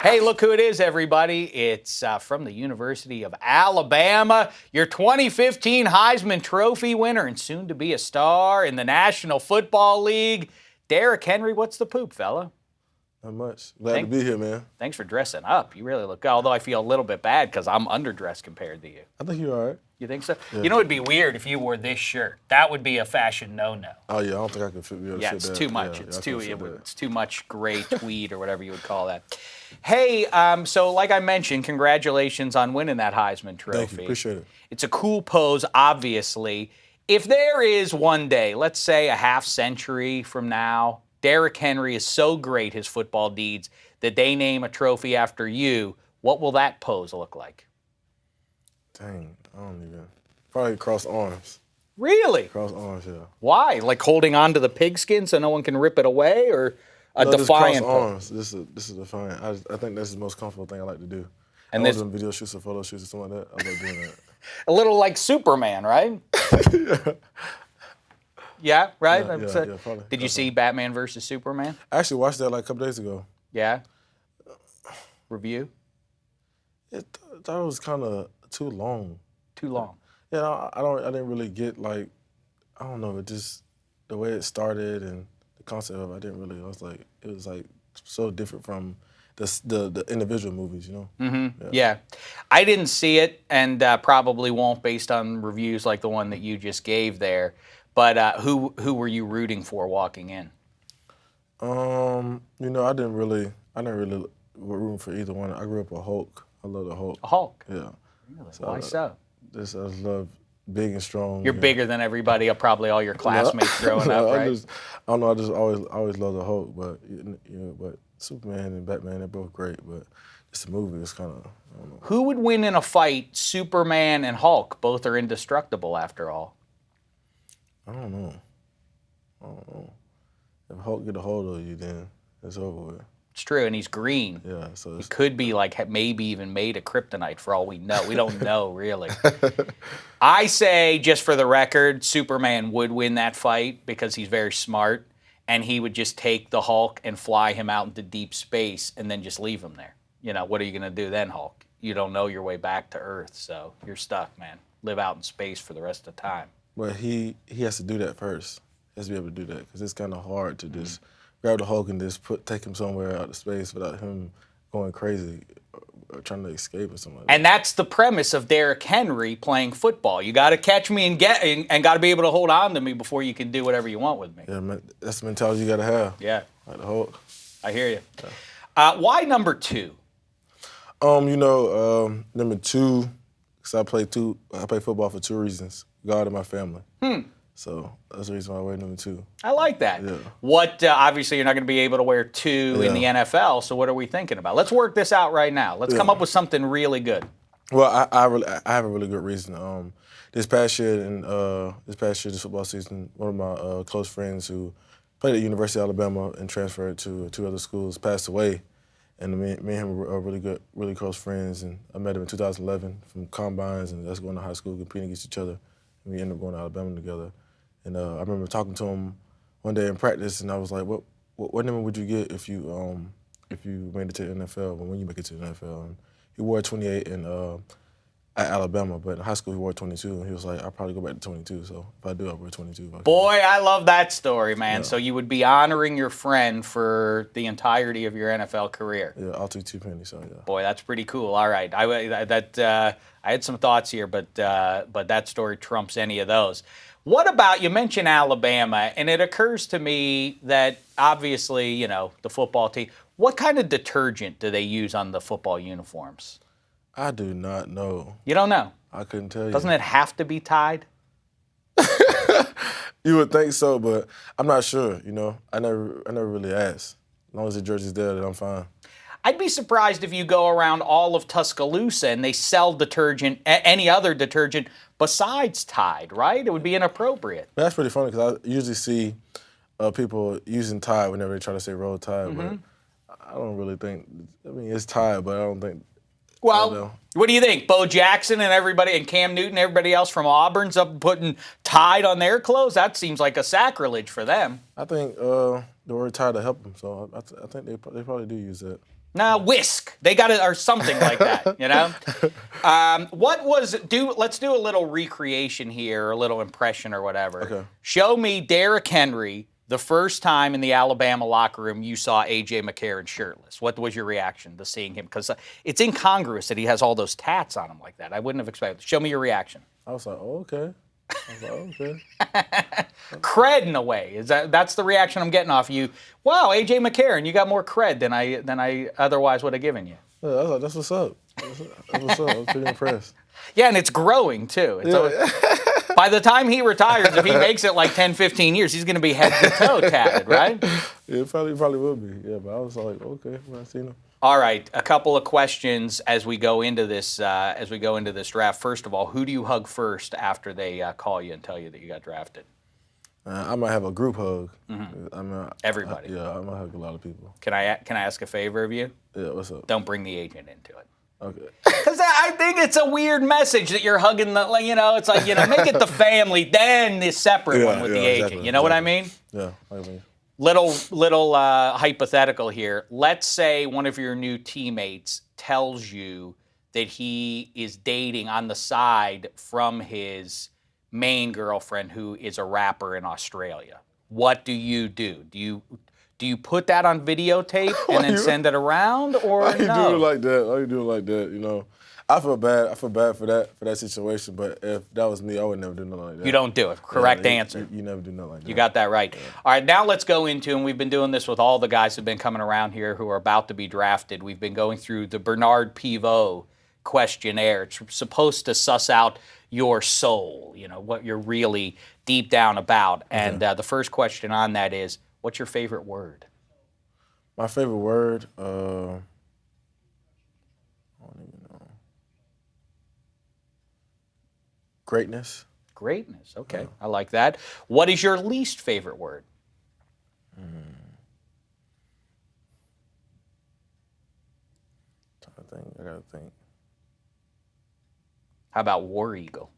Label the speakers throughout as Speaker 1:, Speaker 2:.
Speaker 1: Hey, look who it is, everybody. It's from the University of Alabama, your 2015 Heisman Trophy winner and soon to be a star in the National Football League. Derrick Henry, what's the poop, fella?
Speaker 2: Not much. Glad to be here, man.
Speaker 1: Thanks for dressing up. You really look good, although I feel a little bit bad because I'm underdressed compared to you.
Speaker 2: I think you're all right.
Speaker 1: You think so?
Speaker 2: Yeah.
Speaker 1: You know, it'd be weird if you wore this shirt. That would be a fashion no-no.
Speaker 2: Oh, yeah, I don't think I could fit that.
Speaker 1: Yeah, it's too much.
Speaker 2: Yeah,
Speaker 1: it's too much gray tweed or whatever you would call that. Hey, so like I mentioned, congratulations on winning that Heisman Trophy.
Speaker 2: Thank you. Appreciate it.
Speaker 1: It's a cool pose, obviously. If there is one day, let's say a half century from now, Derrick Henry is so great, his football deeds, that they name a trophy after you, what will that pose look like?
Speaker 2: Dang, I don't even. Probably cross arms.
Speaker 1: Really?
Speaker 2: Cross arms, yeah.
Speaker 1: Why? Like holding on to the pigskin so no one can rip it away, or a defiant
Speaker 2: just cross
Speaker 1: pose?
Speaker 2: arms. This is defiant. I think that's the most comfortable thing I like to do.
Speaker 1: And
Speaker 2: I
Speaker 1: this
Speaker 2: was in video shoots or photo shoots or something like that. I like doing that.
Speaker 1: a little like Superman, right? Yeah, right?
Speaker 2: Yeah, probably.
Speaker 1: Did you see Batman versus Superman?
Speaker 2: I actually watched that like a couple days ago.
Speaker 1: Yeah? Review?
Speaker 2: I thought it was kind of too long.
Speaker 1: Too long.
Speaker 2: Yeah, I didn't really get like, I don't know, it just, the way it started and the concept of it, it was like so different from the individual movies, you know?
Speaker 1: Mm-hmm. Yeah. I didn't see it and probably won't based on reviews like the one that you just gave there. But who were you rooting for walking in?
Speaker 2: You know, I didn't really root for either one. I grew up a Hulk. I love the Hulk.
Speaker 1: A Hulk?
Speaker 2: Yeah.
Speaker 1: Really? Why so?
Speaker 2: I just love big and strong.
Speaker 1: You're bigger than everybody, probably all your classmates growing up, right?
Speaker 2: I don't know. I just always loved the Hulk, but but Superman and Batman, they're both great. But it's a movie. It's kind of, I don't know.
Speaker 1: Who would win in a fight, Superman and Hulk? Both are indestructible, after all.
Speaker 2: I don't know. If Hulk get a hold of you, then it's over with.
Speaker 1: It's true, and he's green.
Speaker 2: Yeah, so
Speaker 1: He could be like maybe even made of kryptonite for all we know. We don't know, really. I say, just for the record, Superman would win that fight because he's very smart, and he would just take the Hulk and fly him out into deep space and then just leave him there. You know, what are you going to do then, Hulk? You don't know your way back to Earth, so you're stuck, man. Live out in space for the rest of the time.
Speaker 2: But he has to do that first. He has to be able to do that because it's kind of hard to just grab the Hulk and just take him somewhere out of space without him going crazy or trying to escape or something like that.
Speaker 1: And that's the premise of Derrick Henry playing football. You got to catch me and got to be able to hold on to me before you can do whatever you want with me.
Speaker 2: Yeah, man, that's the mentality you got to have.
Speaker 1: Yeah.
Speaker 2: Like the Hulk.
Speaker 1: I hear you.
Speaker 2: Yeah.
Speaker 1: Why number 2?
Speaker 2: Number 2, because I play football for 2 reasons. God and my family. So that's the reason why I wear number 2.
Speaker 1: I like that.
Speaker 2: Yeah.
Speaker 1: What? Obviously, you're not going to be able to wear 2 in the NFL. So what are we thinking about? Let's work this out right now. Let's come up with something really good.
Speaker 2: Well, I have a really good reason. This past year, this football season, one of my close friends who played at University of Alabama and transferred to 2 other schools passed away. And me and him were really close friends. And I met him in 2011 from combines and us going to high school, competing against each other. And we ended up going to Alabama together. And I remember talking to him one day in practice, and I was like, "What number would you get if you made it to the NFL? When you make it to the NFL?" And he wore 28 at Alabama, but in high school he wore 22, and he was like, "I'll probably go back to 22. So if I do, I'll wear 22."
Speaker 1: Boy, I love that story, man.
Speaker 2: Yeah.
Speaker 1: So you would be honoring your friend for the entirety of your NFL career.
Speaker 2: Yeah, I'll take 2 pennies. So yeah.
Speaker 1: Boy, that's pretty cool. All right, I had some thoughts here, but that story trumps any of those. What about, you mentioned Alabama, and it occurs to me that obviously, the football team, what kind of detergent do they use on the football uniforms?
Speaker 2: I do not know.
Speaker 1: You don't know?
Speaker 2: I couldn't tell you.
Speaker 1: Doesn't it have to be Tide?
Speaker 2: You would think so, but I'm not sure, I never really asked. As long as the jersey's there, then I'm fine.
Speaker 1: I'd be surprised if you go around all of Tuscaloosa and they sell detergent, any other detergent besides Tide, right? It would be inappropriate.
Speaker 2: That's pretty funny because I usually see people using Tide whenever they try to say Roll Tide, but I don't really think, it's Tide, but I don't think.
Speaker 1: Well, what do you think? Bo Jackson and everybody, and Cam Newton, everybody else from Auburn's up putting Tide on their clothes? That seems like a sacrilege for them.
Speaker 2: I think the word Tide to help them, so I think they probably do use that.
Speaker 1: No, whisk. They got it, or something like that, you know? Let's do a little recreation here, or a little impression or whatever.
Speaker 2: Okay.
Speaker 1: Show me Derrick Henry the first time in the Alabama locker room you saw A.J. McCarron shirtless. What was your reaction to seeing him? Because it's incongruous that he has all those tats on him like that. I wouldn't have expected. Show me your reaction.
Speaker 2: I was like, oh, okay. Okay.
Speaker 1: Cred in a way. That's the reaction I'm getting off you. Wow, A.J. McCarron, you got more cred than I otherwise would have given you.
Speaker 2: Yeah, that's what's up. That's what's up. I'm pretty impressed.
Speaker 1: Yeah, and it's growing too. By the time he retires, if he makes it like 10, 15 years, he's going to be head to toe tatted, right?
Speaker 2: Yeah, probably will be. Yeah, but I was like, okay, when I seen him.
Speaker 1: All right, a couple of questions as we go into this draft. First of all, who do you hug first after they call you and tell you that you got drafted?
Speaker 2: I might have a group hug.
Speaker 1: Everybody.
Speaker 2: I might hug a lot of people.
Speaker 1: Can I ask a favor of you?
Speaker 2: Yeah, what's up?
Speaker 1: Don't bring the agent into it.
Speaker 2: Okay.
Speaker 1: Because I think it's a weird message that you're hugging the, it's like, make it the family, then the separate one with the agent.
Speaker 2: Exactly,
Speaker 1: You know what I mean?
Speaker 2: Yeah, I mean.
Speaker 1: Little hypothetical here. Let's say one of your new teammates tells you that he is dating on the side from his main girlfriend who is a rapper in Australia. What do you do? Do you put that on videotape and then send it around, or
Speaker 2: Why you
Speaker 1: no?
Speaker 2: do it like that? Why you do it like that? I feel bad for that situation. But if that was me, I would never do nothing like that.
Speaker 1: You don't do it. Correct answer.
Speaker 2: You never do nothing like that.
Speaker 1: You got that right. Yeah. All right, now let's go into, and we've been doing this with all the guys who've been coming around here who are about to be drafted. We've been going through the Bernard Pivot questionnaire. It's supposed to suss out your soul, what you're really deep down about. And the first question on that is, what's your favorite word?
Speaker 2: My favorite word, I don't even know. Greatness.
Speaker 1: Greatness, okay. Yeah. I like that. What is your least favorite word?
Speaker 2: I gotta think.
Speaker 1: How about War Eagle?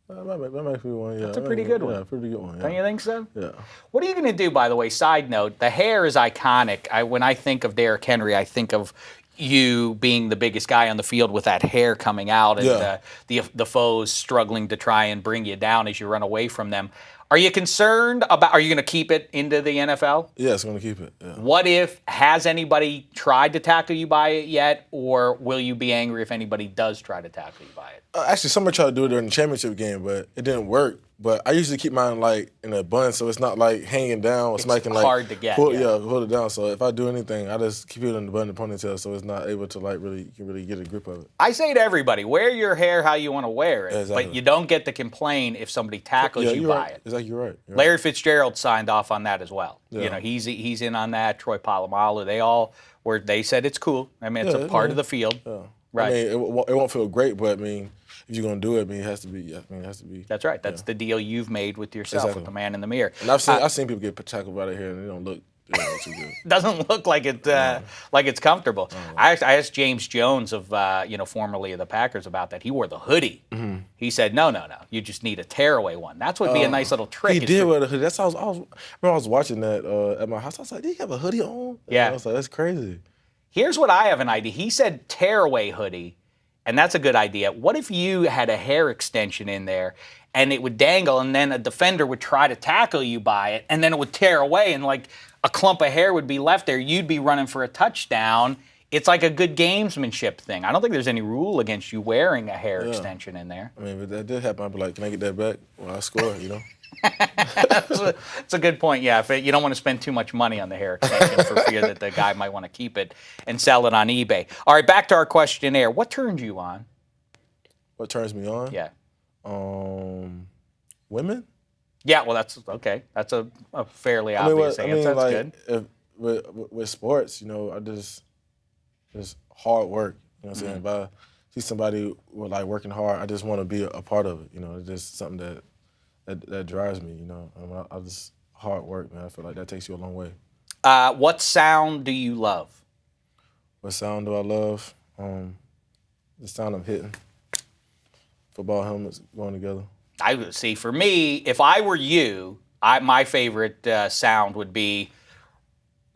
Speaker 2: That might be one, yeah.
Speaker 1: That's a pretty good one.
Speaker 2: Yeah, pretty good one, yeah.
Speaker 1: Don't you think so?
Speaker 2: Yeah.
Speaker 1: What are you going to do, by the way? Side note, the hair is iconic. When I think of Derrick Henry, I think of you being the biggest guy on the field with that hair coming out and the foes struggling to try and bring you down as you run away from them. Are you concerned about, are you going to keep it into the NFL?
Speaker 2: Yes, I'm going to keep it, yeah.
Speaker 1: What if, has anybody tried to tackle you by it yet, or will you be angry if anybody does try to tackle you by it?
Speaker 2: Actually, somebody tried to do it during the championship game, but it didn't work. But I usually keep mine in a bun, so it's not hanging down. Or somebody can
Speaker 1: hard to get.
Speaker 2: Pull it down. So if I do anything, I just keep it in the bun and ponytail, so it's not able to really get a grip of it.
Speaker 1: I say to everybody, wear your hair how you want to wear it,
Speaker 2: exactly.
Speaker 1: But you don't get to complain if somebody tackles you by it.
Speaker 2: Exactly, you're right.
Speaker 1: Larry Fitzgerald signed off on that as well.
Speaker 2: Yeah.
Speaker 1: He's in on that. Troy Polamalu, they said it's cool. I mean, it's a part of the field.
Speaker 2: Yeah.
Speaker 1: Right.
Speaker 2: I mean, it won't feel great, but I mean, if you're gonna do it, it has to be. It has to be.
Speaker 1: That's right. That's the deal you've made with yourself, with the man in the mirror.
Speaker 2: And I've seen people get tackled by their hair, and they don't look too good.
Speaker 1: Doesn't look like it like it's comfortable. I asked James Jones of formerly of the Packers about that. He wore the hoodie. Mm-hmm. He said, no, you just need a tearaway one. That's would be a nice little trick.
Speaker 2: He did wear the hoodie. That's how I was watching that at my house. I was like, did he have a hoodie on? And I was like, that's crazy.
Speaker 1: Here's what I have an idea. He said tearaway hoodie. And that's a good idea. What if you had a hair extension in there and it would dangle and then a defender would try to tackle you by it and then it would tear away and like a clump of hair would be left there. You'd be running for a touchdown. It's like a good gamesmanship thing. I don't think there's any rule against you wearing a hair extension in there.
Speaker 2: I mean, if that did happen, I'd be like, can I get that back when I score,
Speaker 1: That's a good point, yeah. If you don't want to spend too much money on the hair extension for fear that the guy might want to keep it and sell it on eBay. All right, back to our questionnaire. What turns you on?
Speaker 2: What turns me on?
Speaker 1: Yeah.
Speaker 2: Women?
Speaker 1: Yeah, well, that's okay. That's a fairly obvious answer. That's good.
Speaker 2: With sports, I just hard work. You know what I'm saying? If I see somebody working hard, I just want to be a part of it. It's just something that drives me, I just hard work, man. I feel like that takes you a long way.
Speaker 1: What sound do you love?
Speaker 2: What sound do I love? The sound of hitting. Football helmets going together.
Speaker 1: I would see. For me, if I were you, my favorite sound would be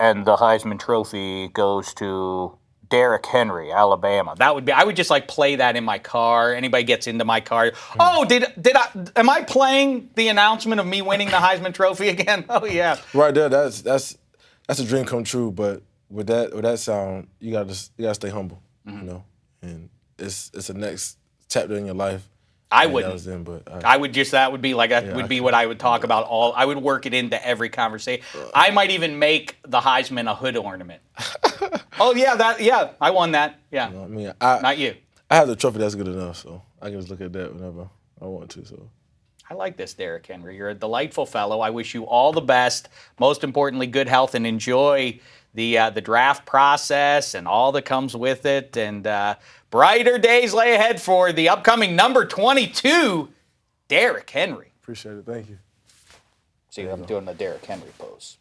Speaker 1: and the Heisman Trophy goes to Derrick Henry, Alabama. That would be. I would just like play that in my car. Anybody gets into my car. Oh, did I? Am I playing the announcement of me winning the Heisman Trophy again? Oh yeah.
Speaker 2: Right there, that's a dream come true. But with that sound, you gotta stay humble, you know. And it's a next chapter in your life.
Speaker 1: I wouldn't. I would just, that would be like, what I would talk about I would work it into every conversation. I might even make the Heisman a hood ornament. Oh yeah, I won that. Yeah.
Speaker 2: You know what I mean,
Speaker 1: not you.
Speaker 2: I have the trophy that's good enough, so I can just look at that whenever I want to. So.
Speaker 1: I like this, Derrick Henry. You're a delightful fellow. I wish you all the best. Most importantly, good health, and enjoy the draft process and all that comes with it. And brighter days lay ahead for the upcoming number 22, Derrick Henry.
Speaker 2: Appreciate it. Thank you.
Speaker 1: See, I'm doing the Derrick Henry pose.